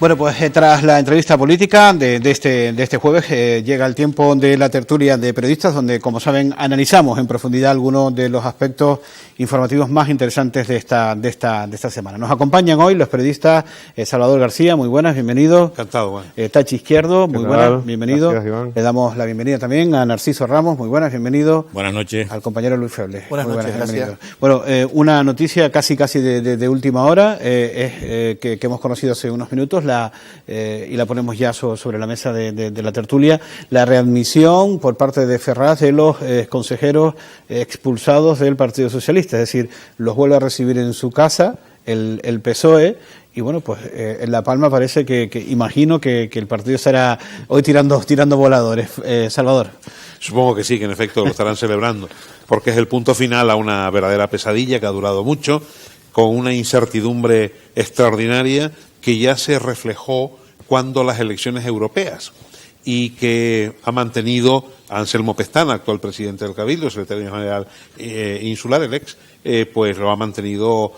Bueno, pues tras la entrevista política de este jueves, llega el tiempo de la tertulia de periodistas, donde, como saben, analizamos en profundidad algunos de los aspectos informativos más interesantes de esta semana. Nos acompañan hoy los periodistas Salvador García, muy buenas, bienvenido. Encantado, Juan. Tachi Izquierdo, muy buenas, bienvenido. Gracias, Iván. Le damos la bienvenida también a Narciso Ramos, muy buenas, bienvenido. Buenas noches. Al compañero Luis Feble. Buenas noches, gracias. Bueno, una noticia casi de última hora, es que hemos conocido hace unos minutos, y la ponemos ya sobre la mesa de la tertulia, la readmisión por parte de Ferraz de los consejeros expulsados del Partido Socialista, es decir, los vuelve a recibir en su casa el PSOE. Y bueno, pues en La Palma parece que imagino que el partido estará hoy tirando voladores. Salvador. Supongo que sí, que en efecto lo estarán celebrando, porque es el punto final a una verdadera pesadilla que ha durado mucho, con una incertidumbre extraordinaria que ya se reflejó cuando las elecciones europeas y que ha mantenido Anselmo Pestana, actual presidente del Cabildo, secretario general insular, el ex, pues lo ha mantenido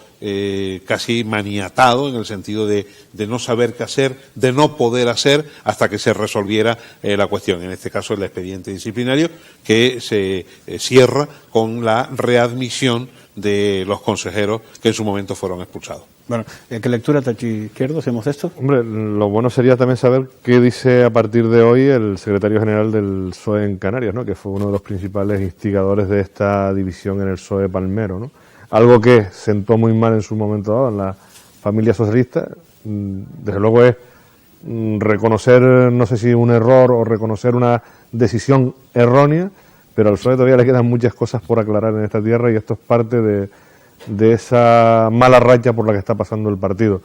casi maniatado en el sentido de no saber qué hacer, de no poder hacer hasta que se resolviera la cuestión. En este caso el expediente disciplinario que se cierra con la readmisión de los consejeros que en su momento fueron expulsados. Bueno, ¿qué lectura, Tachi Izquierdo, hacemos esto? Hombre, lo bueno sería también saber qué dice a partir de hoy el secretario general del PSOE en Canarias, ¿no? Que fue uno de los principales instigadores de esta división en el PSOE palmero, ¿no? Algo que sentó muy mal en su momento dado en la familia socialista. Desde luego es reconocer, no sé si un error o reconocer una decisión errónea, pero al PSOE todavía le quedan muchas cosas por aclarar en esta tierra y esto es parte de esa mala racha por la que está pasando el partido.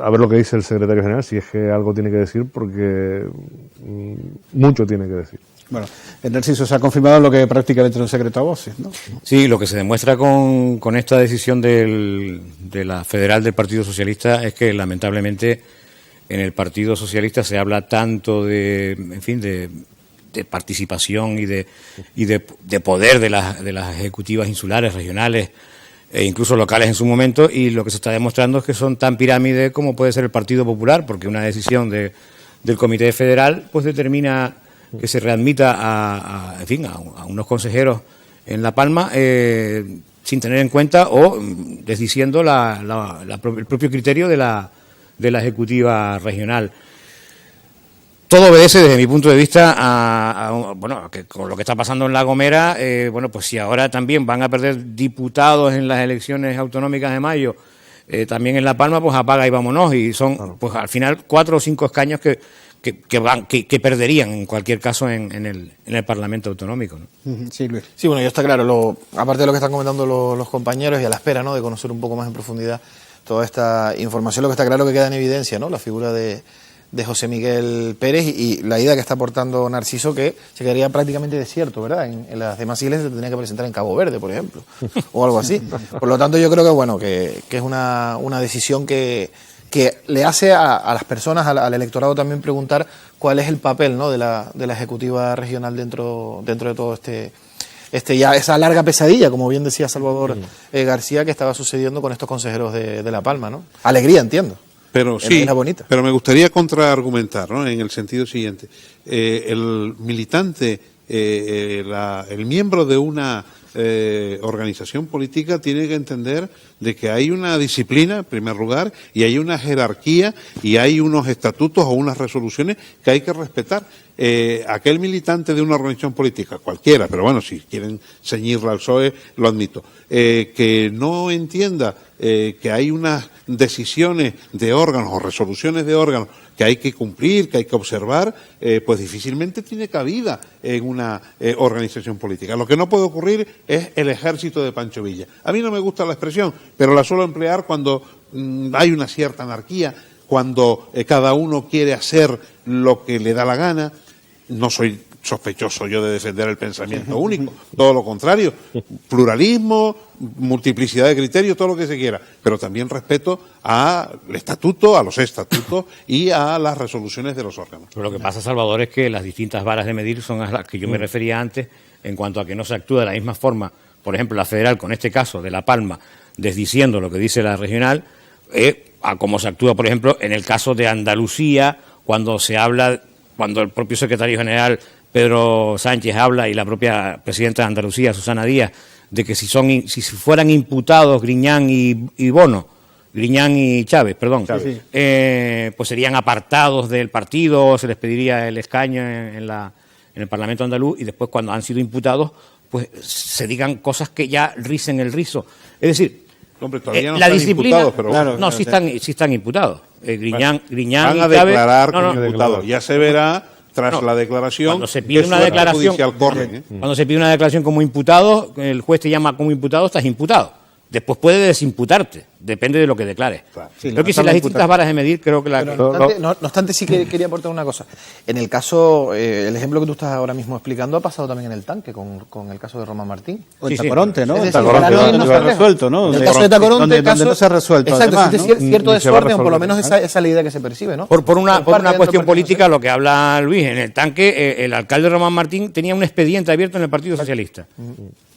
A ver lo que dice el secretario general, si es que algo tiene que decir, porque mucho tiene que decir. Bueno, en Narciso se ha confirmado lo que prácticamente era un secreto a voces, ¿no? Sí, lo que se demuestra con esta decisión de la Federal del Partido Socialista es que lamentablemente en el Partido Socialista se habla tanto de participación y de poder de las ejecutivas insulares, regionales e incluso locales en su momento, y lo que se está demostrando es que son tan pirámides como puede ser el Partido Popular, porque una decisión del Comité Federal pues determina que se readmita a unos consejeros en La Palma sin tener en cuenta o desdiciendo el propio criterio de la ejecutiva regional. Todo obedece, desde mi punto de vista, a que con lo que está pasando en La Gomera, pues si ahora también van a perder diputados en las elecciones autonómicas de mayo, también en La Palma, pues apaga y vámonos, y son, pues al final 4 o 5 escaños que perderían en cualquier caso en el Parlamento Autonómico, ¿no? Sí, Luis. Sí, bueno, ya está claro, aparte de lo que están comentando los compañeros y a la espera, ¿no?, de conocer un poco más en profundidad toda esta información, lo que está claro que queda en evidencia, ¿no?, la figura de José Miguel Pérez y la idea que está aportando Narciso, que se quedaría prácticamente desierto, ¿verdad? En las demás iglesias se tendría que presentar en Cabo Verde, por ejemplo, o algo así. Por lo tanto, yo creo que es una decisión que le hace a las personas, al electorado también preguntar cuál es el papel, ¿no?, de la Ejecutiva Regional dentro de todo esa larga pesadilla, como bien decía Salvador García, que estaba sucediendo con estos consejeros de La Palma, ¿no? Alegría, entiendo. Pero sí, bonita. pero me gustaría contraargumentar, ¿no?, en el sentido siguiente. El militante, el miembro de una organización política tiene que entender de que hay una disciplina, en primer lugar, y hay una jerarquía, y hay unos estatutos o unas resoluciones que hay que respetar. Aquel militante de una organización política, cualquiera, pero bueno, si quieren ceñirla al PSOE, lo admito, que no entienda que hay unas decisiones de órganos o resoluciones de órganos que hay que cumplir, que hay que observar, pues difícilmente tiene cabida en una organización política. Lo que no puede ocurrir es el ejército de Pancho Villa. A mí no me gusta la expresión, pero la suelo emplear cuando hay una cierta anarquía, cuando cada uno quiere hacer lo que le da la gana. No soy sospechoso yo de defender el pensamiento único, todo lo contrario, pluralismo, multiplicidad de criterios, todo lo que se quiera, pero también respeto al estatuto, a los estatutos y a las resoluciones de los órganos. Pero lo que pasa, Salvador, es que las distintas varas de medir son a las que yo me refería antes, en cuanto a que no se actúa de la misma forma, por ejemplo, la federal, con este caso de La Palma, desdiciendo lo que dice la regional, a cómo se actúa, por ejemplo, en el caso de Andalucía, cuando el propio secretario general Pedro Sánchez habla y la propia presidenta de Andalucía, Susana Díaz, de que si fueran imputados Griñán y Bono, Griñán y Chávez, perdón, Sí. pues serían apartados del partido, se les pediría el escaño en el Parlamento andaluz, y después cuando han sido imputados, pues se digan cosas que ya ricen el rizo. Es decir, Hombre, todavía no la están disciplina, imputados, pero claro, no, sí están imputados. Griñán van y a Chávez, declarar no, como imputados. Ya se verá tras la declaración. Cuando se pide qué una suerte declaración, judicial corre, ¿eh? cuando se pide una declaración como imputado, el juez te llama como imputado, estás imputado. Después puede desimputarte, depende de lo que declares. Claro. Sí, Creo que si estamos las distintas imputados. varas de medir, creo que la... Pero no obstante, sí que quería aportar una cosa. En el caso, el ejemplo que tú estás ahora mismo explicando ha pasado también en el tanque con el caso de Román Martín. O en Sí, sí. Tacoronte, ¿no? Es En decir, Tacoronte ahora donde no se ha resuelto, ¿no? En el Donde- caso de Tacoronte, donde no se ha resuelto. Exacto, además, existe ¿no? cierto Ni se va a desorden, o por lo resolver. menos esa es la idea que se percibe, ¿no? Por una Por parte del cuestión Partido política, lo que habla Luis, en el tanque, el alcalde Román Martín tenía un expediente abierto en el Partido Socialista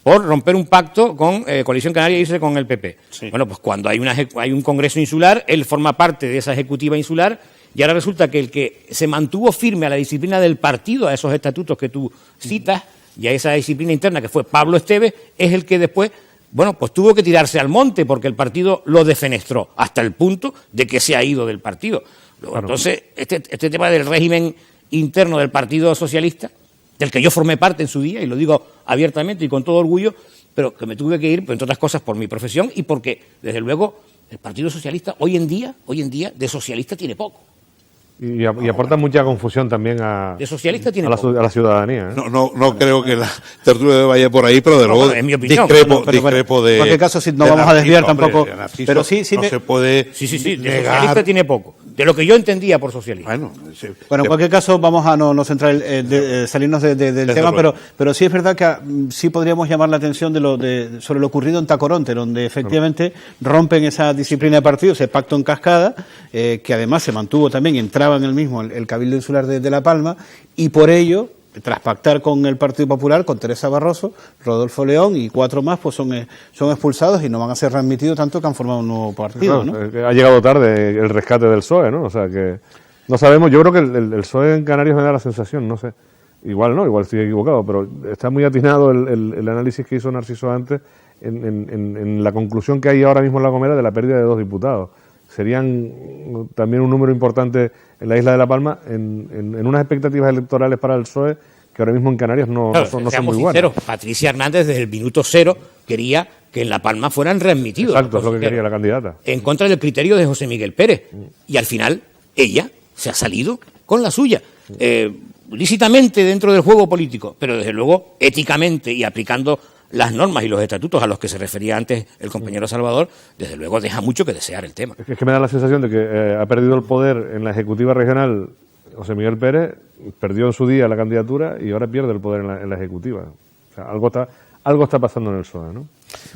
por romper un pacto con Coalición Canaria y irse con el PP. Bueno, pues cuando hay un congreso insular, él forma parte de esa ejecutiva insular, y ahora resulta que el que se mantuvo firme a la disciplina del partido, a esos estatutos que tú citas, y a esa disciplina interna que fue Pablo Esteves, es el que después, bueno, pues tuvo que tirarse al monte porque el partido lo defenestró, hasta el punto de que se ha ido del partido. Luego, entonces, este tema del régimen interno del Partido Socialista, del que yo formé parte en su día, y lo digo abiertamente y con todo orgullo, pero que me tuve que ir, entre otras cosas, por mi profesión y porque, desde luego, el Partido Socialista hoy en día, de socialista tiene poco. Y aporta mucha confusión también a De socialista tiene la, poco. a la ciudadanía, ¿eh? No creo que la tertulia vaya por ahí, pero de luego bueno, en mi opinión. discrepo Pero bueno, de... en cualquier caso, sí, no de vamos a desviar Narciso, tampoco, hombre, de Narciso pero sí no me- se puede Sí, de negar... socialista tiene poco. De lo que yo entendía por socialista. Bueno, Bueno, en cualquier caso, vamos a no centrar, salirnos del tema, luego. pero sí es verdad que sí podríamos llamar la atención sobre lo ocurrido en Tacoronte, donde efectivamente rompen esa disciplina de partido, ese pacto en cascada, que además se mantuvo también, entraba en el mismo el Cabildo Insular de La Palma, y por ello, tras pactar con el Partido Popular, con Teresa Barroso, Rodolfo León y 4 más, pues son expulsados y no van a ser readmitidos, tanto que han formado un nuevo partido, ¿no? Ha llegado tarde el rescate del PSOE, ¿no? O sea que no sabemos, yo creo que el PSOE en Canarias me da la sensación, no sé, igual estoy equivocado, pero está muy atinado el análisis que hizo Narciso antes en la conclusión que hay ahora mismo en La Gomera de la pérdida de 2 diputados. Serían también un número importante en la isla de La Palma en unas expectativas electorales para el PSOE que ahora mismo en Canarias no Claro, son muy seamos buenas. sinceros, Patricia Hernández desde el minuto cero quería que en La Palma fueran readmitidos. Exacto, es lo que Consejeros, quería la candidata. en contra del criterio de José Miguel Pérez. Y al final, ella se ha salido con la suya. Lícitamente dentro del juego político, pero desde luego éticamente y aplicando las normas y los estatutos a los que se refería antes el compañero Salvador, desde luego deja mucho que desear el tema. Es que me da la sensación de que ha perdido el poder en la ejecutiva regional José Miguel Pérez, perdió en su día la candidatura y ahora pierde el poder en la ejecutiva. O sea, algo está pasando en el PSOE, ¿no?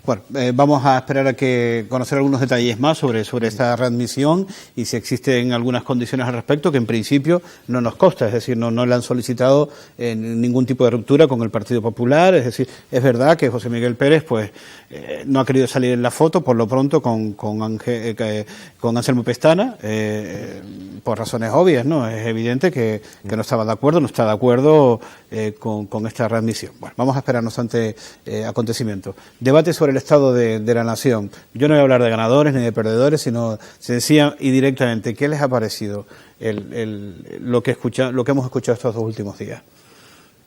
Bueno, vamos a esperar a que conocer algunos detalles más sobre esta readmisión y si existen algunas condiciones al respecto, que en principio no nos consta, es decir, no le han solicitado ningún tipo de ruptura con el Partido Popular, es decir, es verdad que José Miguel Pérez pues no ha querido salir en la foto, por lo pronto con Anselmo Pestana, por razones obvias, ¿no? Es evidente que no estaba de acuerdo, no está de acuerdo con esta readmisión. Bueno, vamos a esperarnos ante acontecimientos. Debate sobre el estado de la nación. Yo no voy a hablar de ganadores ni de perdedores, sino sencilla y directamente. ¿Qué les ha parecido lo que hemos escuchado estos 2 últimos días?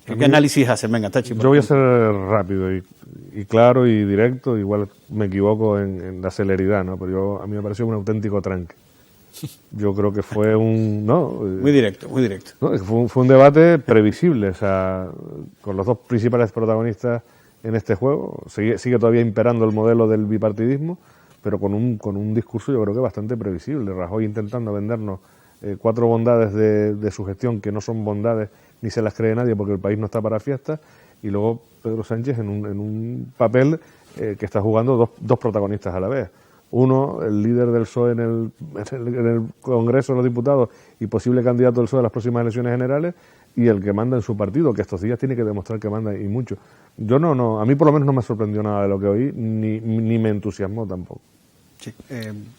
¿Qué análisis hacen? Venga, Tachi. Yo voy a ser rápido y claro y directo, igual me equivoco en la celeridad, ¿no? Pero a mí me pareció un auténtico tranque. Yo creo que fue Muy directo, muy directo. ¿no? Fue un debate previsible, o sea, con los 2 principales protagonistas en este juego. Sigue todavía imperando el modelo del bipartidismo, pero con un discurso yo creo que bastante previsible. Rajoy intentando vendernos 4 bondades de su gestión que no son bondades ni se las cree nadie porque el país no está para fiestas, y luego Pedro Sánchez en un papel que está jugando dos protagonistas a la vez. Uno, el líder del PSOE en el Congreso de los Diputados y posible candidato del PSOE a las próximas elecciones generales, y el que manda en su partido, que estos días tiene que demostrar que manda y mucho. A mí por lo menos no me sorprendió nada de lo que oí, ni me entusiasmó tampoco. Sí.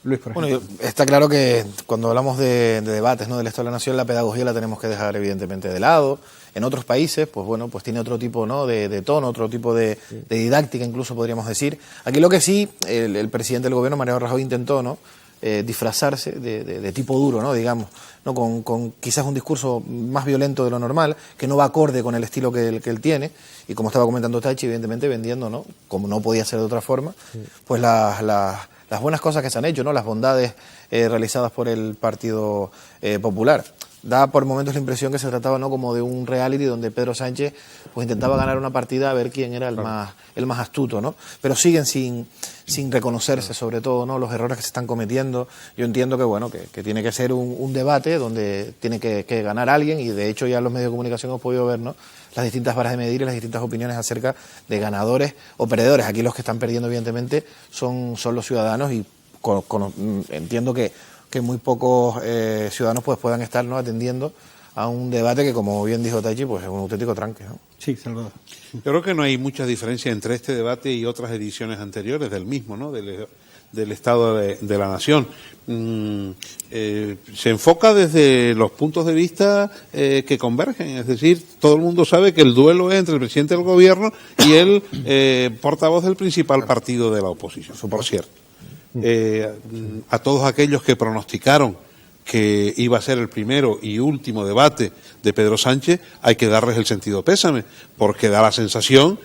Luis, por ejemplo. Bueno, está claro que cuando hablamos de debates, ¿no?, del Estado de la Nación, la pedagogía la tenemos que dejar evidentemente de lado. En otros países, pues bueno, pues tiene otro tipo, ¿no?, de tono, otro tipo de didáctica, incluso podríamos decir. Aquí lo que sí, el presidente del gobierno, Mariano Rajoy, intentó, ¿no?, disfrazarse de tipo duro, ¿no?, digamos, ¿no?, con quizás un discurso más violento de lo normal, que no va acorde con el estilo que él tiene, y como estaba comentando Tachi, evidentemente vendiendo, ¿no?, como no podía ser de otra forma, pues las buenas cosas que se han hecho, ¿no?, las bondades realizadas por el Partido Popular. Da por momentos la impresión que se trataba, ¿no?, como de un reality donde Pedro Sánchez pues intentaba ganar una partida a ver quién era el más astuto, ¿no? Pero siguen sin reconocerse, sobre todo, ¿no?, los errores que se están cometiendo. Yo entiendo que bueno, que tiene que ser un debate donde tiene que ganar alguien, y de hecho ya en los medios de comunicación hemos podido ver, ¿no?, las distintas varas de medir y las distintas opiniones acerca de ganadores o perdedores. Aquí los que están perdiendo evidentemente son los ciudadanos, y entiendo que muy pocos ciudadanos pues puedan estar, ¿no?, atendiendo a un debate que, como bien dijo Tachi, pues es un auténtico tranque, ¿no? Sí, Salvador. Yo creo que no hay mucha diferencia entre este debate y otras ediciones anteriores del mismo, ¿no?, del Estado de la Nación. Se enfoca desde los puntos de vista que convergen, es decir, todo el mundo sabe que el duelo es entre el presidente del gobierno y el portavoz del principal partido de la oposición, por cierto. A todos aquellos que pronosticaron que iba a ser el primero y último debate de Pedro Sánchez, hay que darles el sentido pésame, porque da la sensación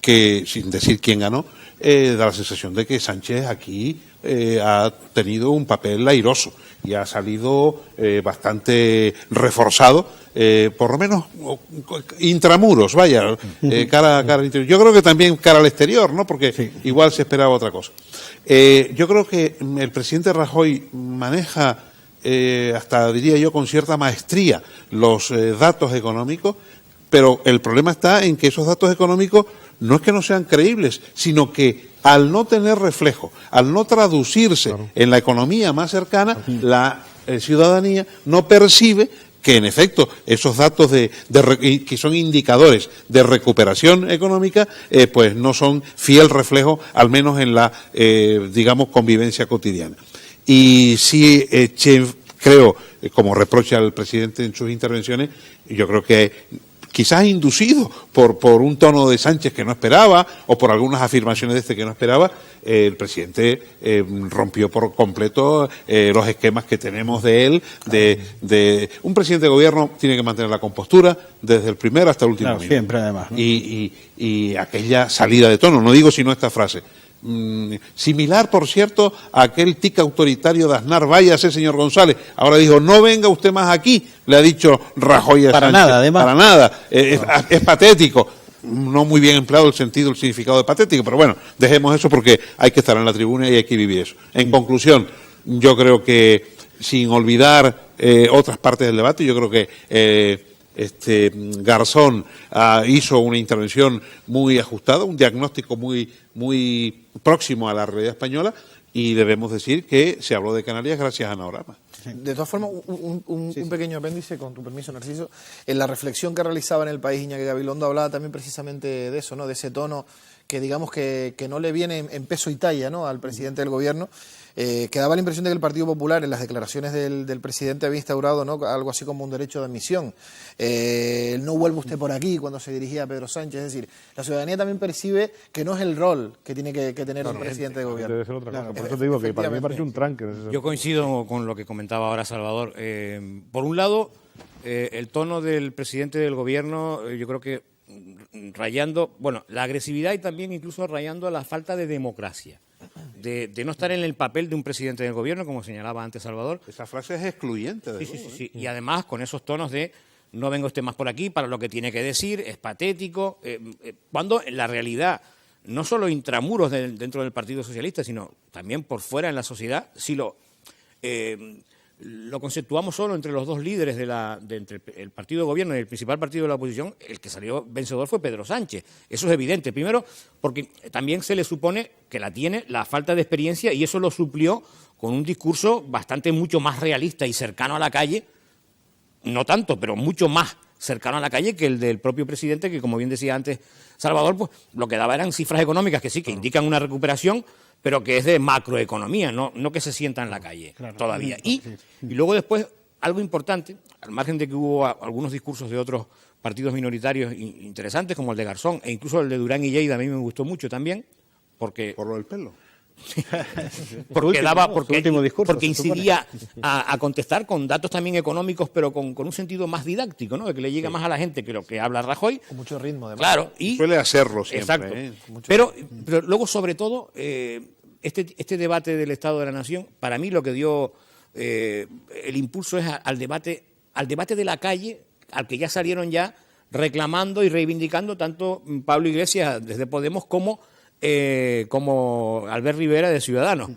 que, sin decir quién ganó, da la sensación de que Sánchez aquí ha tenido un papel airoso y ha salido bastante reforzado, por lo menos intramuros, vaya, cara al interior. Yo creo que también cara al exterior, ¿no?, porque sí, igual se esperaba otra cosa. Yo creo que el presidente Rajoy maneja, hasta diría yo con cierta maestría, los datos económicos, pero el problema está en que esos datos económicos no es que no sean creíbles, sino que al no tener reflejo, al no traducirse en la economía más cercana, la ciudadanía no percibe que en efecto esos datos que son indicadores de recuperación económica, pues no son fiel reflejo, al menos en la, digamos, convivencia cotidiana. Y sí, creo, como reprocha al presidente en sus intervenciones, yo creo que quizás inducido por un tono de Sánchez que no esperaba, o por algunas afirmaciones de este que no esperaba, el presidente rompió por completo los esquemas que tenemos de él, de un presidente de gobierno tiene que mantener la compostura desde el primer hasta el último minuto. Siempre, además, ¿no? Y aquella salida de tono, no digo sino esta frase, similar, por cierto, a aquel tic autoritario de Aznar: váyase, señor González. Ahora dijo: no venga usted más aquí, le ha dicho Rajoy a para Sánchez. Nada, además. Para nada, es patético. No muy bien empleado el significado de patético, pero bueno, dejemos eso porque hay que estar en la tribuna y hay que vivir eso. En conclusión, yo creo que, sin olvidar otras partes del debate, yo creo que Garzón hizo una intervención muy ajustada, un diagnóstico muy próximo a la realidad española, y debemos decir que se habló de Canarias gracias a Anagrama. De todas formas, un pequeño apéndice, con tu permiso, Narciso. En la reflexión que realizaba en El País, Iñaki Gabilondo hablaba también precisamente de eso, ¿no?, de ese tono que digamos que no le viene en peso y talla, ¿no?, al presidente del gobierno. Que daba la impresión de que el Partido Popular, en las declaraciones del presidente, había instaurado, ¿no?, algo así como un derecho de admisión. No vuelva usted por aquí, cuando se dirigía a Pedro Sánchez. Es decir, la ciudadanía también percibe que no es el rol que tiene que tener un presidente de gobierno. Debe ser otra cosa. Por eso te digo que para mí me parece un tranque. Yo coincido con lo que comentaba ahora Salvador. Por un lado, el tono del presidente del gobierno, yo creo que rayando, bueno, la agresividad y también incluso rayando la falta de democracia. De no estar en el papel de un presidente del gobierno, como señalaba antes Salvador. Esa frase es excluyente. Sí. Y además con esos tonos de no venga usted más por aquí para lo que tiene que decir, es patético, cuando en la realidad, no solo intramuros dentro del Partido Socialista, sino también por fuera en la sociedad, si lo conceptuamos solo entre los dos líderes entre el partido de gobierno y el principal partido de la oposición, el que salió vencedor fue Pedro Sánchez. Eso es evidente. Primero, porque también se le supone que tiene la falta de experiencia, y eso lo suplió con un discurso mucho más realista y cercano a la calle, no tanto, pero mucho más cercano a la calle que el del propio presidente, que como bien decía antes Salvador, pues lo que daba eran cifras económicas que sí, que indican una recuperación, pero que es de macroeconomía, no que se sienta en la calle todavía. Y luego después, algo importante, al margen de que hubo algunos discursos de otros partidos minoritarios interesantes, como el de Garzón, e incluso el de Durán y Lleida, a mí me gustó mucho también, porque... Por lo del pelo. Porque incidía a contestar con datos también económicos, pero con un sentido más didáctico, ¿no? De que le llega más a la gente que lo que habla Rajoy. Con mucho ritmo, además. Claro. Y, suele hacerlo siempre. Exacto. Pero luego, sobre todo, este debate del Estado de la Nación, para mí lo que dio el impulso es al debate de la calle, al que ya salieron ya reclamando y reivindicando tanto Pablo Iglesias desde Podemos como Albert Rivera de Ciudadanos,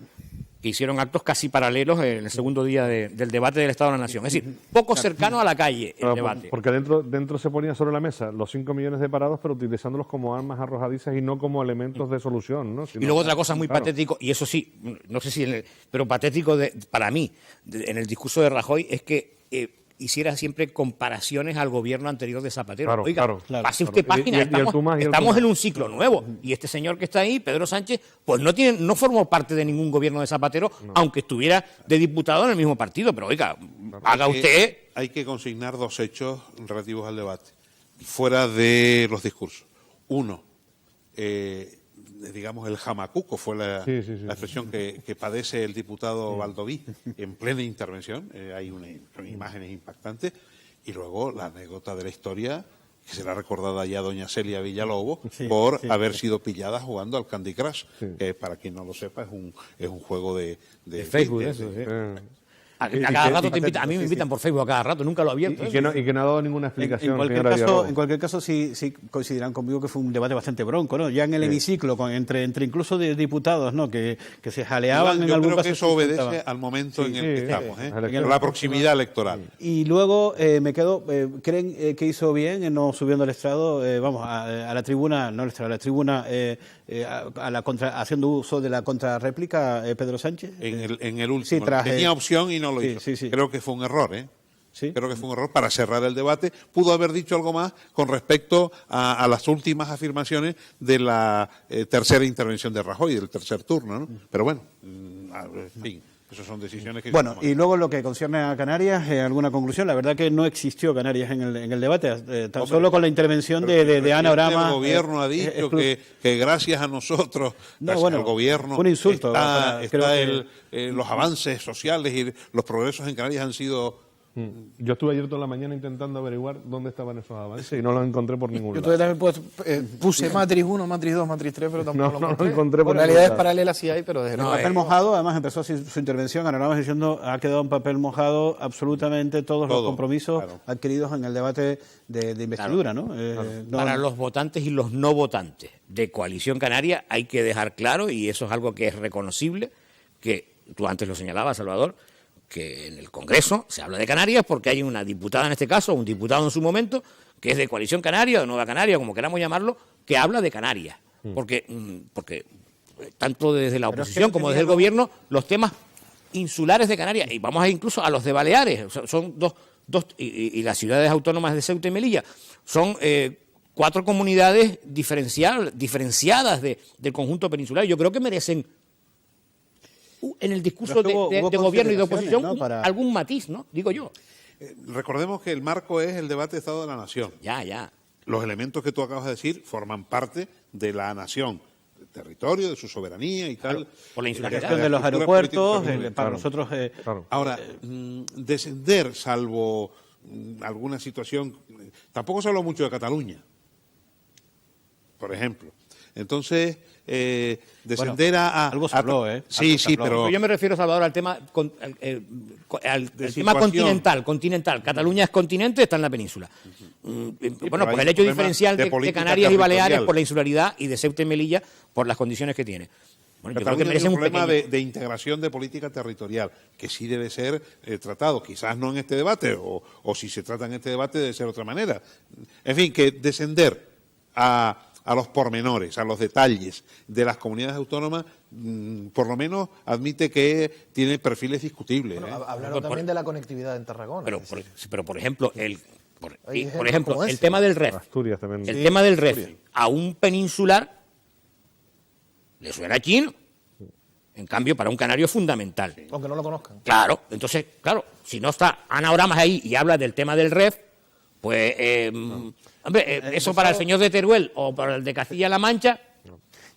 que hicieron actos casi paralelos en el segundo día del debate del Estado de la Nación. Es decir, poco cercano a la calle el debate. Porque dentro se ponían sobre la mesa los 5 millones de parados, pero utilizándolos como armas arrojadizas y no como elementos de solución, ¿no? Y luego otra cosa muy patético, y eso sí, no sé si, pero patético para mí, en el discurso de Rajoy, es que hiciera siempre comparaciones al gobierno anterior de Zapatero. Claro, Oiga, pase usted página, estamos en un ciclo nuevo. Y este señor que está ahí, Pedro Sánchez, pues no formó parte de ningún gobierno de Zapatero, aunque estuviera de diputado en el mismo partido. Pero oiga, haga usted... Hay que consignar dos hechos relativos al debate, fuera de los discursos. Uno, digamos, el jamacuco fue la expresión que padece el diputado Baldoví en plena intervención. Hay son imágenes impactantes. Y luego la anécdota de la historia, que será recordada ya doña Celia Villalobos, por haber sido pillada jugando al Candy Crush, que para quien no lo sepa es un juego de Facebook. A cada rato a mí me invitan por Facebook a cada rato, nunca lo he abierto. Y que no ha dado ninguna explicación. En cualquier caso sí coincidirán conmigo que fue un debate bastante bronco, ¿no? Ya en el hemiciclo, entre incluso de diputados, ¿no? Que se jaleaban en algún caso. Yo creo que eso obedece al momento en el que estamos, la proximidad electoral. Y luego me quedo, ¿creen que hizo bien en no subiendo al estrado, a la tribuna, no al estrado, a la tribuna, haciendo uso de la contrarréplica Pedro Sánchez? En el último. Tenía opción y no lo hizo. Creo que fue un error, Creo que fue un error para cerrar el debate. Pudo haber dicho algo más con respecto a las últimas afirmaciones de la tercera intervención de Rajoy, del tercer turno, ¿no? Pero bueno, en fin, esas son decisiones que... Bueno, y luego lo que concierne a Canarias, ¿alguna conclusión? La verdad que no existió Canarias en el debate, tan solo con la intervención de Ana Orama. El gobierno ha dicho que gracias a nosotros, al gobierno, un insulto, los avances sociales y los progresos en Canarias han sido... Yo estuve ayer toda la mañana intentando averiguar dónde estaban esos avances y no los encontré por ningún lado. Yo también puse Matrix 1, Matrix 2, Matrix 3, pero tampoco no lo encontré por realidades paralelas sí hay, pero desde luego. Papel mojado, además empezó su intervención, Ana Orama diciendo ha quedado en papel mojado absolutamente todos los compromisos adquiridos en el debate de investidura, ¿no? Para los votantes y los no votantes de Coalición Canaria hay que dejar claro, y eso es algo que es reconocible, que tú antes lo señalabas, Salvador, que en el Congreso se habla de Canarias porque hay una diputada en este caso, un diputado en su momento, que es de Coalición Canaria, de Nueva Canaria, como queramos llamarlo, que habla de Canarias. Porque tanto desde la oposición como desde el gobierno, los temas insulares de Canarias, y vamos a ir incluso a los de Baleares, son dos y las ciudades autónomas de Ceuta y Melilla, son 4 comunidades diferenciadas del conjunto peninsular. Yo creo que merecen en el discurso de gobierno y de oposición, ¿no? Algún matiz, ¿no? Digo yo. Recordemos que el marco es el debate de Estado de la Nación. Ya. Los elementos que tú acabas de decir forman parte de la nación, del territorio, de su soberanía y tal. Por la insularidad de los aeropuertos, para nosotros... Ahora, descender, salvo alguna situación... Tampoco se habló mucho de Cataluña, por ejemplo. Entonces, descender algo se habló, Sí, pero yo me refiero, Salvador, al tema al tema continental. Cataluña es continente, está en la península. Bueno, pues el hecho diferencial de Canarias y Baleares por la insularidad y de Ceuta y Melilla por las condiciones que tiene. Bueno, yo creo que merece un problema de integración de política territorial, que sí debe ser tratado, quizás no en este debate, o si se trata en este debate debe ser de otra manera. En fin, que descender a los pormenores, a los detalles de las comunidades autónomas, por lo menos admite que tiene perfiles discutibles. Bueno, hablaron también de la conectividad en Tarragona. Pero por ejemplo, Por Hay ejemplos ejemplo, como el ese. tema del REF. Asturias también. El tema del REF a un peninsular le suena chino. En cambio, para un canario es fundamental. Aunque no lo conozcan. Claro, entonces, claro, si no está Ana Oramas ahí y habla del tema del REF, pues, hombre, eso para el señor de Teruel o para el de Castilla-La Mancha,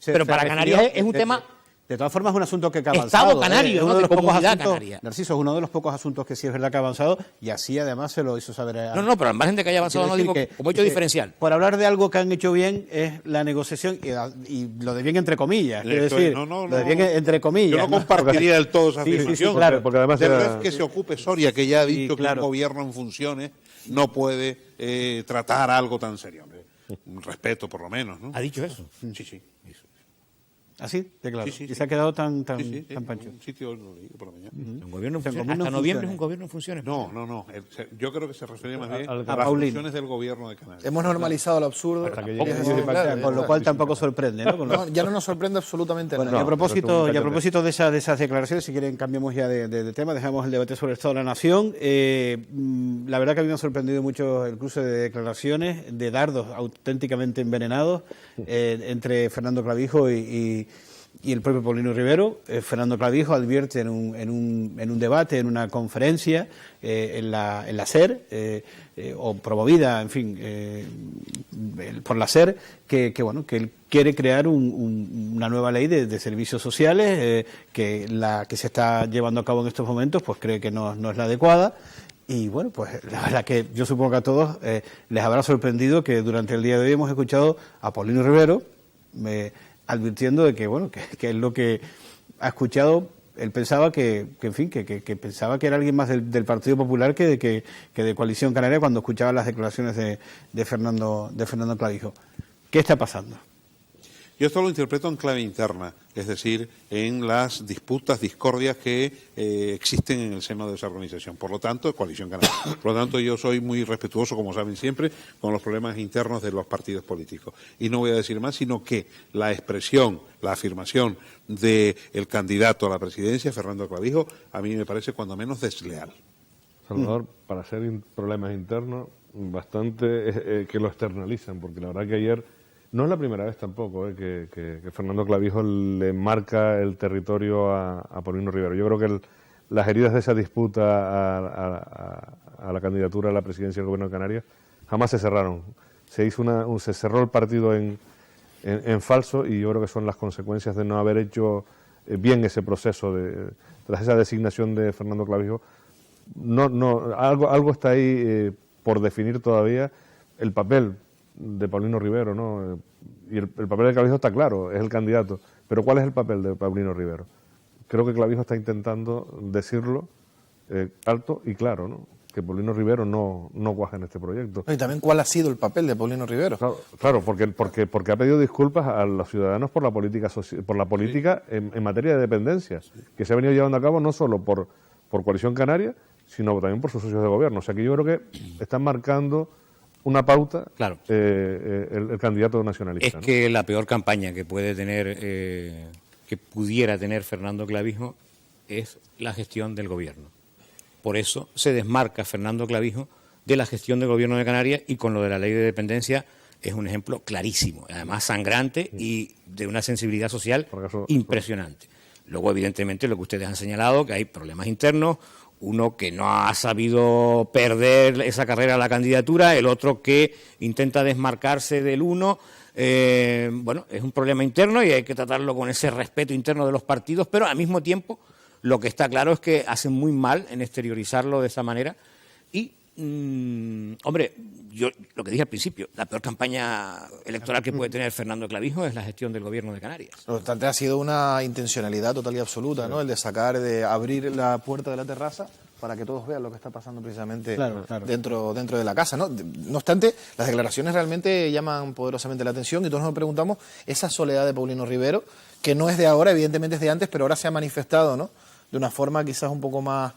pero para Canarias es un tema... De todas formas, es un asunto que ha Estado avanzado. canario, es uno ¿no? de De los pocos comunidad asuntos, canaria. Narciso, es uno de los pocos asuntos que sí es verdad que ha avanzado, y así además se lo hizo saber a... No, pero al margen de que haya avanzado, Quiero no digo decir que- como hecho que diferencial. Por hablar de algo que han hecho bien es la negociación, y lo de bien entre comillas, quiero Esto decir, es- no, lo de bien entre comillas. Yo no compartiría del todo esa Sí, sí, sí, afirmación. claro. Porque además Del era- REF que se ocupe Soria, que ya ha dicho que claro. un gobierno en funciones no puede tratar algo tan serio. Hombre. Un respeto, por lo menos, ¿no? ¿Ha dicho eso? Sí, sí. Así, de claro. Sí, sí, Y sí. se ha quedado tan Sí, sí, tan pancho. un sitio lo leí por la mañana. Un gobierno en O sea, funciones. gobierno Hasta en noviembre es funciones. un gobierno en funciones. No. Yo creo que se refería más bien Al- a a las Paulino. funciones del gobierno de Canarias. Hemos normalizado lo absurdo. Hasta que Tampoco, llegue- Sí, claro, Con lo cual tampoco sorprende, ¿no? Con lo- No, ya no nos sorprende absolutamente Bueno, nada. y a propósito, pero y a propósito de esas declaraciones, si quieren cambiamos ya de tema, dejamos el debate sobre el Estado de la Nación. La verdad que a mí me ha sorprendido mucho el cruce de declaraciones, de dardos auténticamente envenenados entre Fernando Clavijo y el propio Paulino Rivero. Fernando Clavijo advierte en un debate, en una conferencia en la SER, o promovida, en fin, por la SER, que él quiere crear una nueva ley de servicios sociales, que la que se está llevando a cabo en estos momentos, pues cree que no es la adecuada. Y bueno, pues la verdad que yo supongo que a todos les habrá sorprendido que durante el día de hoy hemos escuchado a Paulino Rivero advirtiendo de que, bueno, que es lo que ha escuchado. Él pensaba que pensaba que era alguien más del Partido Popular que de Coalición Canaria cuando escuchaba las declaraciones de Fernando Clavijo. ¿Qué está pasando? Yo esto lo interpreto en clave interna, es decir, en las disputas, discordias que existen en el seno de esa organización. Por lo tanto, Coalición Canaria. Por lo tanto, yo soy muy respetuoso, como saben siempre, con los problemas internos de los partidos políticos. Y no voy a decir más, sino que la expresión, la afirmación del candidato a la presidencia, Fernando Clavijo, a mí me parece cuando menos desleal. Salvador, para ser problemas internos, bastante que lo externalizan, porque la verdad que ayer no es la primera vez tampoco que Fernando Clavijo le marca el territorio a Paulino Rivero. Yo creo que las heridas de esa disputa a la candidatura a la presidencia del Gobierno de Canarias jamás se cerraron. Se cerró el partido en falso, y yo creo que son las consecuencias de no haber hecho bien ese proceso tras esa designación de Fernando Clavijo. Algo está ahí por definir todavía. El papel de Paulino Rivero, ¿no? Y el papel de Clavijo está claro, es el candidato. Pero ¿cuál es el papel de Paulino Rivero? Creo que Clavijo está intentando decirlo alto y claro, ¿no? Que Paulino Rivero no cuaja en este proyecto. Y también cuál ha sido el papel de Paulino Rivero. Claro, porque ha pedido disculpas a los ciudadanos por la política en materia de dependencia, que se ha venido llevando a cabo no solo por Coalición Canaria, sino también por sus socios de gobierno. O sea que yo creo que están marcando una pauta, Claro. El candidato nacionalista. Es ¿no? que la peor campaña que puede tener, que pudiera tener Fernando Clavijo, es la gestión del gobierno. Por eso se desmarca Fernando Clavijo de la gestión del gobierno de Canarias, y con lo de la ley de dependencia es un ejemplo clarísimo, además sangrante y de una sensibilidad social Por acaso- impresionante. Luego, evidentemente, lo que ustedes han señalado, que hay problemas internos, uno que no ha sabido perder esa carrera a la candidatura, el otro que intenta desmarcarse del uno. Bueno, es un problema interno y hay que tratarlo con ese respeto interno de los partidos, pero al mismo tiempo lo que está claro es que hacen muy mal en exteriorizarlo de esa manera. Y, hombre, yo lo que dije al principio, la peor campaña electoral que puede tener Fernando Clavijo es la gestión del gobierno de Canarias. Lo obstante, ha sido una intencionalidad total y absoluta, ¿no? El de abrir la puerta de la terraza para que todos vean lo que está pasando precisamente Claro. dentro de la casa, ¿no? No obstante, las declaraciones realmente llaman poderosamente la atención, y todos nos preguntamos esa soledad de Paulino Rivero, que no es de ahora, evidentemente es de antes, pero ahora se ha manifestado, ¿no? De una forma quizás un poco más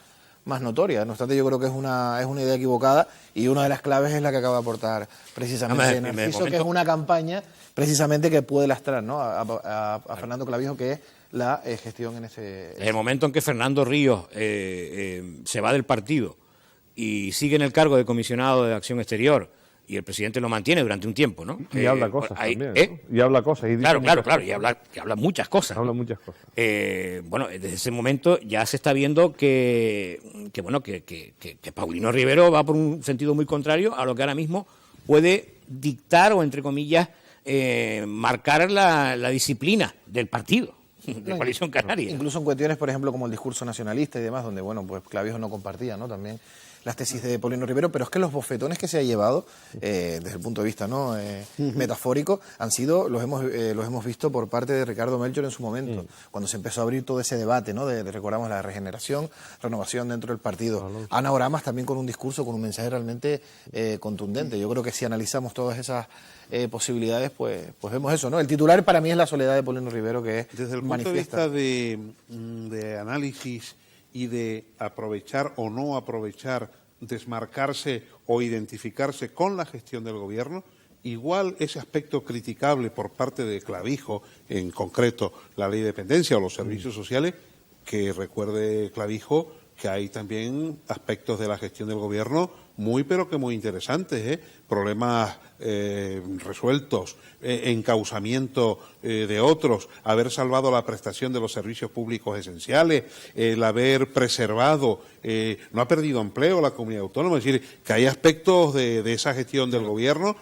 notoria. No obstante, yo creo que es una idea equivocada, y una de las claves es la que acaba de aportar precisamente Además, Narciso, que es una campaña precisamente que puede lastrar, ¿no? a Fernando Clavijo, que es la gestión en ese... En el momento en que Fernando Ríos se va del partido y sigue en el cargo de comisionado de Acción Exterior y el presidente lo mantiene durante un tiempo, ¿no? Y habla cosas también, ¿no? Y habla cosas. Y dice Claro, muchas claro, cosas. y habla muchas cosas. Habla ¿no? muchas cosas. Bueno, desde ese momento ya se está viendo que Paulino Rivero va por un sentido muy contrario a lo que ahora mismo puede dictar o, entre comillas, marcar la disciplina del partido de Coalición Canaria. Incluso en cuestiones, por ejemplo, como el discurso nacionalista y demás, donde, bueno, pues Clavijo no compartía, ¿no? También las tesis de Paulino Rivero, pero es que los bofetones que se ha llevado, desde el punto de vista, ¿no? Metafórico, han sido, los hemos visto por parte de Ricardo Melchor en su momento, cuando se empezó a abrir todo ese debate, ¿no? Recordamos la regeneración, renovación dentro del partido. Ana Oramas también con un discurso, con un mensaje realmente contundente. Yo creo que si analizamos todas esas posibilidades, pues vemos eso, ¿no? El titular para mí es la soledad de Paulino Rivero, que es Desde el punto manifiesta. de vista de análisis y de aprovechar o no aprovechar, desmarcarse o identificarse con la gestión del gobierno, igual ese aspecto criticable por parte de Clavijo, en concreto la ley de dependencia o los servicios sociales, que recuerde Clavijo que hay también aspectos de la gestión del gobierno muy pero que muy interesantes, problemas resueltos, encauzamiento de otros, haber salvado la prestación de los servicios públicos esenciales, el haber preservado, no ha perdido empleo la comunidad autónoma, es decir, que hay aspectos de esa gestión del gobierno,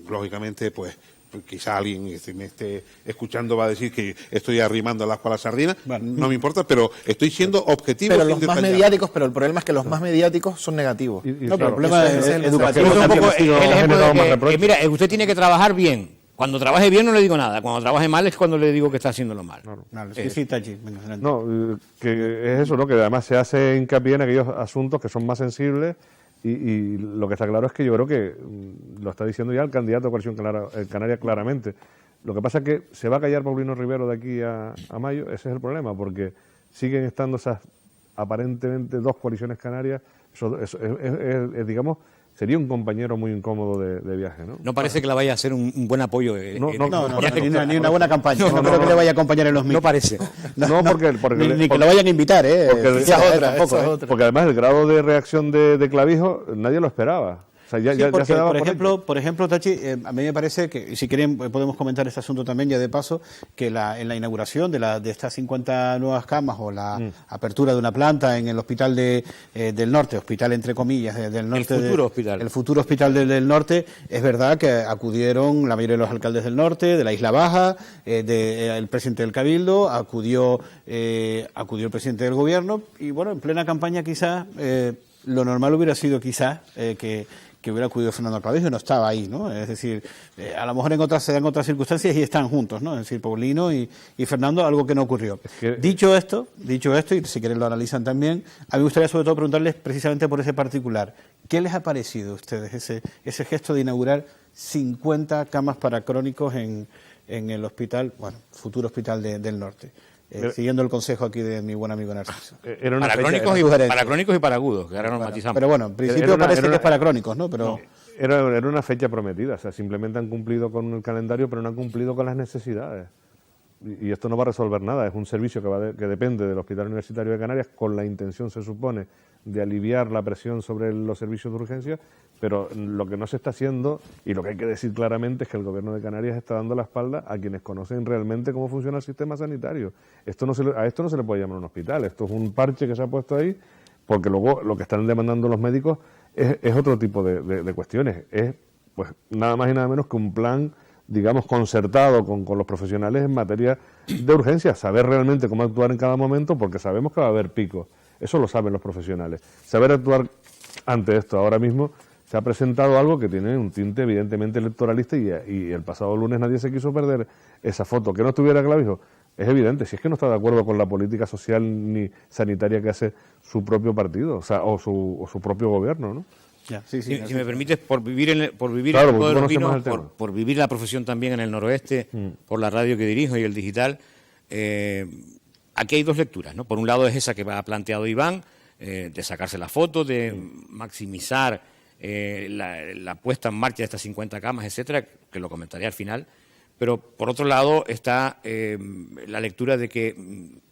lógicamente pues quizá alguien que me esté escuchando va a decir que estoy arrimando el asco a la sardina, no me importa, pero estoy siendo objetivo. Pero los más mediáticos, pero el problema es que los más mediáticos son negativos. No, pero el problema es educativo. Es un poco también. el ejemplo Generado más de que, reproches. mira, usted tiene que trabajar bien. Cuando trabaje bien no le digo nada. Cuando trabaje mal es cuando le digo que está haciéndolo mal. Claro, sí, Tachi. Venga, adelante. No, que es eso, ¿no? Que además se hace hincapié en aquellos asuntos que son más sensibles y lo que está claro es que yo creo que lo está diciendo ya el candidato a Coalición Canaria claramente. Lo que pasa es que se va a callar Paulino Rivero de aquí a mayo, ese es el problema, porque siguen estando esas aparentemente dos coaliciones canarias, digamos, sería un compañero muy incómodo de viaje, ¿no? No parece que la vaya a ser un buen apoyo. No, ni una buena campaña. No creo que le vaya a acompañar en los No parece. Ni que lo vayan a invitar, Porque además el grado de reacción de Clavijo nadie lo esperaba. O sea, ya porque, se daba por ejemplo, Tachi, a mí me parece que, si quieren, podemos comentar este asunto también ya de paso, que en la inauguración de estas 50 nuevas camas o la apertura de una planta en el hospital del norte, hospital entre comillas, del norte. El futuro hospital del norte, es verdad que acudieron la mayoría de los alcaldes del norte, de la Isla Baja, el presidente del Cabildo, acudió el presidente del gobierno y, bueno, en plena campaña quizás lo normal hubiera sido quizás que hubiera acudido Fernando Clavijo y no estaba ahí, ¿no? Es decir, a lo mejor se dan otras circunstancias y están juntos, ¿no? Es decir, Paulino y Fernando, algo que no ocurrió. Dicho esto, y si quieren lo analizan también, a mí me gustaría sobre todo preguntarles precisamente por ese particular. ¿Qué les ha parecido a ustedes ese gesto de inaugurar 50 camas para crónicos en el hospital, bueno, futuro hospital del norte? Siguiendo el consejo aquí de mi buen amigo Narciso. Para crónicos y para agudos, que ahora nos matizamos. Pero bueno, en principio parece que es para crónicos, ¿no? Pero era una fecha prometida, o sea, simplemente han cumplido con el calendario, pero no han cumplido con las necesidades. Y esto no va a resolver nada, es un servicio que depende del Hospital Universitario de Canarias, con la intención, se supone, de aliviar la presión sobre los servicios de urgencia, pero lo que no se está haciendo, y lo que hay que decir claramente, es que el Gobierno de Canarias está dando la espalda a quienes conocen realmente cómo funciona el sistema sanitario. A esto no se le puede llamar un hospital, esto es un parche que se ha puesto ahí, porque luego lo que están demandando los médicos es otro tipo de cuestiones, es pues nada más y nada menos que un plan, digamos, concertado con los profesionales en materia de urgencia, saber realmente cómo actuar en cada momento, porque sabemos que va a haber picos, eso lo saben los profesionales. Saber actuar ante esto. Ahora mismo se ha presentado algo que tiene un tinte evidentemente electoralista y el pasado lunes nadie se quiso perder esa foto. ¿Que no estuviera Clavijo? Es evidente, si es que no está de acuerdo con la política social ni sanitaria que hace su propio partido, o su propio gobierno, ¿no? Ya, si me permites, por vivir claro, el Pueblo Vino, por vivir la profesión también en el noroeste, por la radio que dirijo y el digital, aquí hay dos lecturas, ¿no? Por un lado es esa que ha planteado Iván, de sacarse la foto, de maximizar la puesta en marcha de estas 50 camas, etcétera, que lo comentaré al final. Pero por otro lado está la lectura de que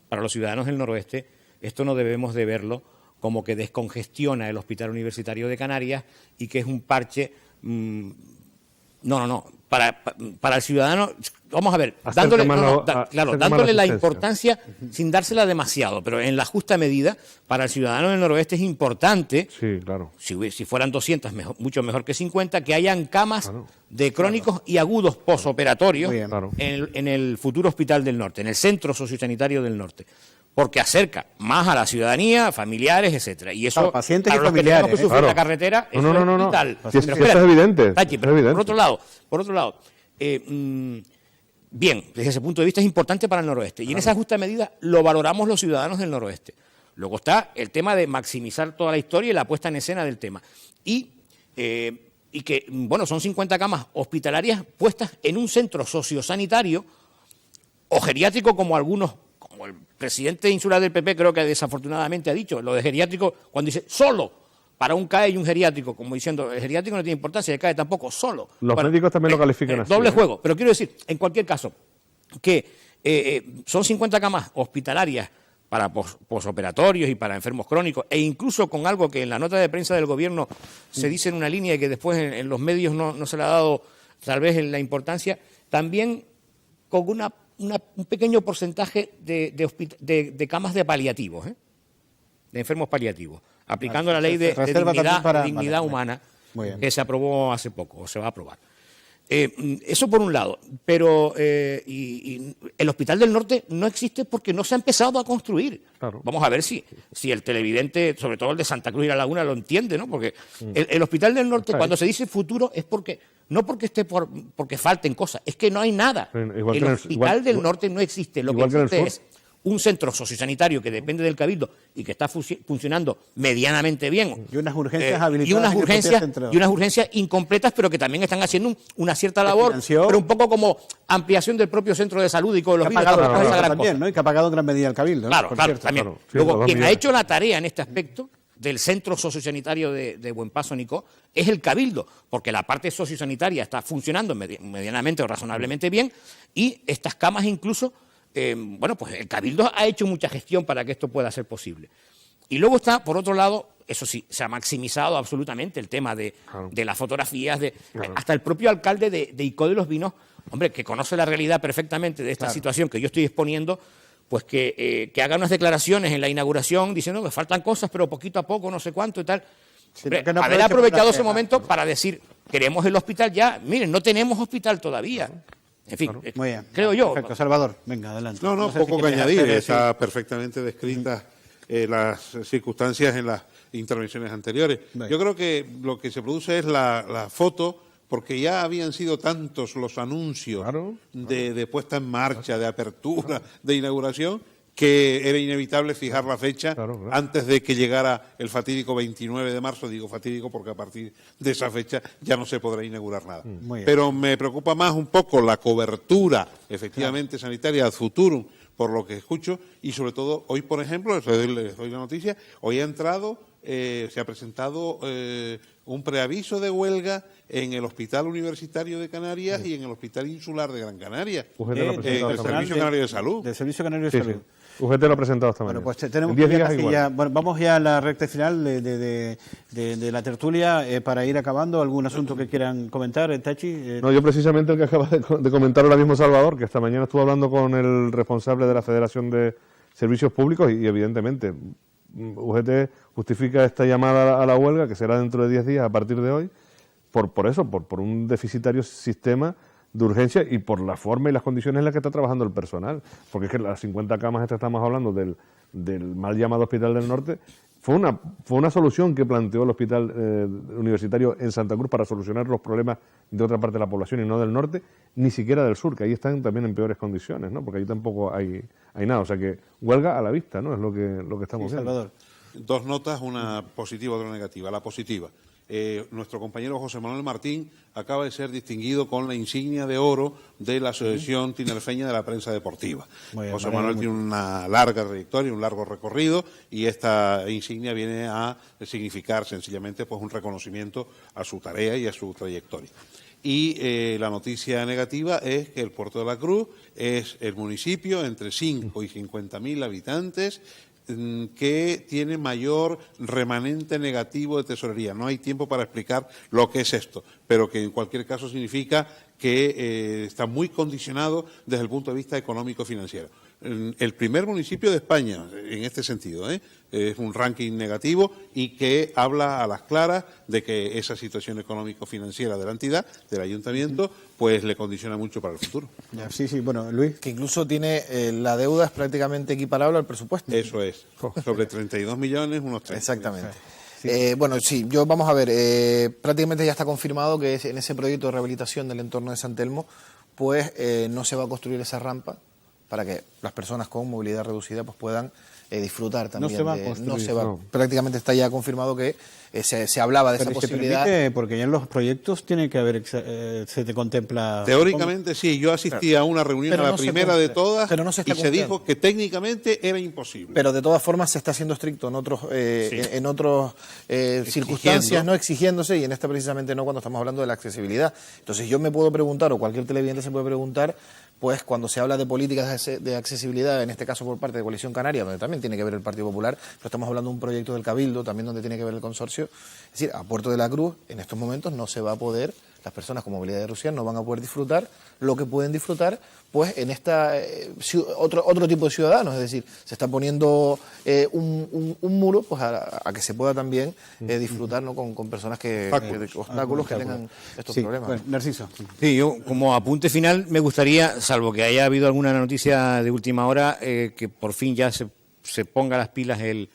para los ciudadanos del noroeste esto no debemos de verlo como que descongestiona el Hospital Universitario de Canarias y que es un parche. No. Para el ciudadano, vamos a ver, dándole la importancia sin dársela demasiado, pero en la justa medida, para el ciudadano del noroeste es importante, sí, claro. si fueran 200, mucho mejor que 50, que hayan camas de crónicos y agudos posoperatorios en el futuro Hospital del Norte, en el Centro Sociosanitario del Norte. Porque acerca más a la ciudadanía, familiares, etcétera. Y eso, pacientes y para los familiares, que tenemos que sufrir la carretera, eso es vital. Si eso es evidente. Tachi, pero por otro lado, bien, desde ese punto de vista es importante para el noroeste. Y en esa justa medida lo valoramos los ciudadanos del noroeste. Luego está el tema de maximizar toda la historia y la puesta en escena del tema. Y que, bueno, son 50 camas hospitalarias puestas en un centro sociosanitario o geriátrico como el presidente insular del PP creo que desafortunadamente ha dicho, lo de geriátrico, cuando dice solo para un CAE y un geriátrico, como diciendo, el geriátrico no tiene importancia, el CAE tampoco, solo. Los médicos también lo califican así. Doble juego, pero quiero decir, en cualquier caso, que son 50 camas hospitalarias para posoperatorios y para enfermos crónicos, e incluso con algo que en la nota de prensa del gobierno se dice en una línea y que después en los medios no se le ha dado tal vez en la importancia, también con un pequeño porcentaje de camas de paliativos, de enfermos paliativos, aplicando la ley de dignidad humana que se aprobó hace poco, o se va a aprobar. Eso por un lado, pero y el Hospital del Norte no existe porque no se ha empezado a construir. Claro. Vamos a ver si el televidente, sobre todo el de Santa Cruz y La Laguna, lo entiende, ¿no? Porque el Hospital del Norte, cuando se dice futuro, es no porque esté porque falten cosas, es que no hay nada. El Hospital del Norte no existe. Lo que existe es un centro sociosanitario que depende del Cabildo y que está funcionando medianamente bien. Y unas urgencias habilitadas. Y unas urgencias incompletas, pero que también están haciendo una cierta labor, pero un poco como ampliación del propio centro de salud y con los virus. Y que ha pagado en gran medida el Cabildo. Claro, también. Luego, quien ha hecho la tarea en este aspecto del centro sociosanitario de Buenpaso, Nicó, es el Cabildo, porque la parte sociosanitaria está funcionando medianamente o razonablemente bien, y estas camas incluso, pues el Cabildo ha hecho mucha gestión para que esto pueda ser posible. Y luego está, por otro lado, eso sí, se ha maximizado absolutamente el tema de las fotografías, hasta el propio alcalde de Icó de los Vinos, hombre, que conoce la realidad perfectamente de esta situación que yo estoy exponiendo, pues que haga unas declaraciones en la inauguración diciendo que faltan cosas, pero poquito a poco, no sé cuánto y tal. Haber aprovechado ese momento para decir, queremos el hospital ya, miren, no tenemos hospital todavía. En fin, muy bien. Creo yo. Perfecto, Salvador, venga, adelante. No, poco que añadir, está perfectamente descritas las circunstancias en las intervenciones anteriores. Yo creo que lo que se produce es la foto, porque ya habían sido tantos los anuncios de puesta en marcha, de apertura, de inauguración, que era inevitable fijar la fecha antes de que llegara el fatídico 29 de marzo. Digo fatídico porque a partir de esa fecha ya no se podrá inaugurar nada. Pero me preocupa más un poco la cobertura, efectivamente, sanitaria ad futurum, por lo que escucho, y sobre todo hoy, por ejemplo, les doy la noticia, hoy se ha presentado un preaviso de huelga en el Hospital Universitario de Canarias y en el Hospital Insular de Gran Canaria, el Servicio Canario de Salud. Del Servicio Canario de Salud. UGT lo ha presentado esta mañana. Bueno, pues tenemos ya, vamos ya a la recta final de la tertulia para ir acabando. ¿Algún asunto que quieran comentar, Tachi? No, yo precisamente el que acaba de comentar ahora mismo Salvador, que esta mañana estuvo hablando con el responsable de la Federación de Servicios Públicos y evidentemente UGT justifica esta llamada a la huelga, que será dentro de 10 días a partir de hoy, por un deficitario sistema de urgencia y por la forma y las condiciones en las que está trabajando el personal. Porque es que las 50 camas estas estamos hablando del mal llamado Hospital del Norte, fue una solución que planteó el Hospital Universitario en Santa Cruz para solucionar los problemas de otra parte de la población y no del norte, ni siquiera del sur, que ahí están también en peores condiciones, ¿no? Porque ahí tampoco hay nada. O sea que huelga a la vista, ¿no? Es lo que estamos viendo. Salvador. Dos notas, una positiva y otra negativa. La positiva. Nuestro compañero José Manuel Martín acaba de ser distinguido con la insignia de oro de la Asociación Tinerfeña de la Prensa Deportiva. José Manuel tiene una larga trayectoria, un largo recorrido, y esta insignia viene a significar sencillamente pues un reconocimiento a su tarea y a su trayectoria. Y la noticia negativa es que el Puerto de la Cruz es el municipio entre 5 y 50.000 habitantes que tiene mayor remanente negativo de tesorería. No hay tiempo para explicar lo que es esto, pero que en cualquier caso significa que está muy condicionado desde el punto de vista económico-financiero. El primer municipio de España, en este sentido, es un ranking negativo y que habla a las claras de que esa situación económico-financiera de la entidad, del ayuntamiento, pues le condiciona mucho para el futuro. Ya, sí, bueno, Luis. Que incluso tiene la deuda es prácticamente equiparable al presupuesto. Eso es, sobre 32 millones, unos 30. Exactamente. Sí. Bueno, sí, vamos a ver, prácticamente ya está confirmado que en ese proyecto de rehabilitación del entorno de San Telmo, pues no se va a construir esa rampa para que las personas con movilidad reducida pues puedan disfrutar también. No se va a construir, no se va, no. Prácticamente está ya confirmado que se hablaba de Pero esa se posibilidad. permite, porque ya en los proyectos tiene que haber, se te contempla... Teóricamente sí, yo asistí a una reunión, Pero a la no se primera de cumple. todas, Pero no se está y se cumpliendo. dijo que técnicamente era imposible. Pero de todas formas se está siendo estricto en otros circunstancias, no exigiéndose, y en esta precisamente no, cuando estamos hablando de la accesibilidad. Entonces yo me puedo preguntar, o cualquier televidente se puede preguntar, pues cuando se habla de políticas de accesibilidad, en este caso por parte de Coalición Canaria, donde también tiene que ver el Partido Popular, pero estamos hablando de un proyecto del Cabildo, también donde tiene que ver el consorcio. Es decir, a Puerto de la Cruz, en estos momentos no se va a poder, las personas con movilidad reducida no van a poder disfrutar lo que pueden disfrutar, pues en esta otro tipo de ciudadanos. Es decir, se está poniendo un muro pues a que se pueda también disfrutar, ¿no?, con personas obstáculos que tengan estos problemas. Bueno, Narciso. Sí, yo como apunte final me gustaría, salvo que haya habido alguna noticia de última hora, que por fin ya se ponga las pilas el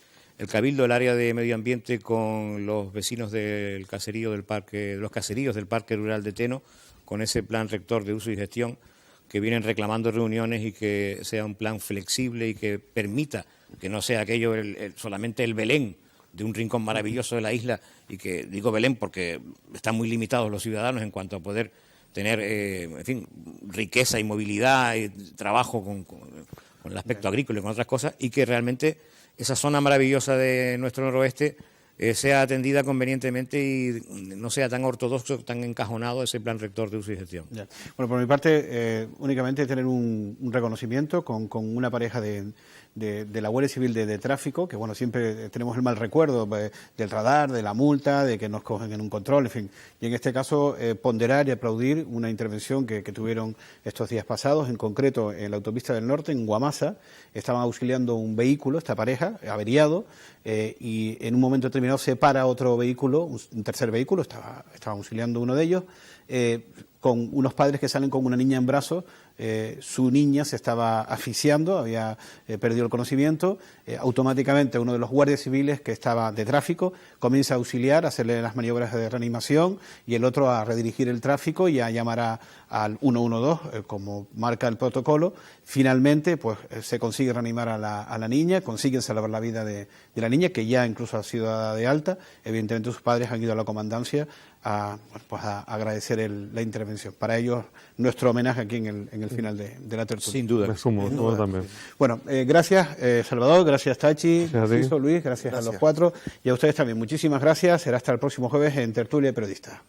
Cabildo, el área de medio ambiente, con los vecinos del caserío del parque, los caseríos del Parque Rural de Teno, con ese plan rector de uso y gestión que vienen reclamando reuniones, y que sea un plan flexible y que permita que no sea aquello solamente el Belén de un rincón maravilloso de la isla, y que digo Belén porque están muy limitados los ciudadanos en cuanto a poder tener, en fin, riqueza y movilidad y trabajo con el aspecto agrícola y con otras cosas, y que realmente esa zona maravillosa de nuestro noroeste sea atendida convenientemente y no sea tan ortodoxo, tan encajonado ese plan rector de uso y gestión. Ya. Bueno, por mi parte, únicamente tener un reconocimiento con una pareja de la Guardia Civil de Tráfico, que bueno, siempre tenemos el mal recuerdo del radar, de la multa, de que nos cogen en un control, en fin. Y en este caso, ponderar y aplaudir una intervención que tuvieron estos días pasados, en concreto en la autopista del norte, en Guamasa. Estaban auxiliando un vehículo, esta pareja, averiado, y en un momento determinado se para otro vehículo, un tercer vehículo, estaba auxiliando uno de ellos, con unos padres que salen con una niña en brazos. Su niña se estaba asfixiando, había perdido el conocimiento. Automáticamente uno de los guardias civiles que estaba de tráfico comienza a auxiliar, a hacerle las maniobras de reanimación, y el otro a redirigir el tráfico y a llamar al 112, como marca el protocolo. Finalmente, pues se consigue reanimar a la niña, consiguen salvar la vida de la niña, que ya incluso ha sido dada de alta. Evidentemente sus padres han ido a la comandancia a agradecer la intervención. Para ellos, nuestro homenaje aquí en el final de la tertulia. Sin duda. Me sumo también. Bueno, gracias Salvador, gracias Tachi, Gracias a ti. Narciso, Luis, gracias a los cuatro, y a ustedes también. Muchísimas gracias. Será hasta el próximo jueves en Tertulia Periodista.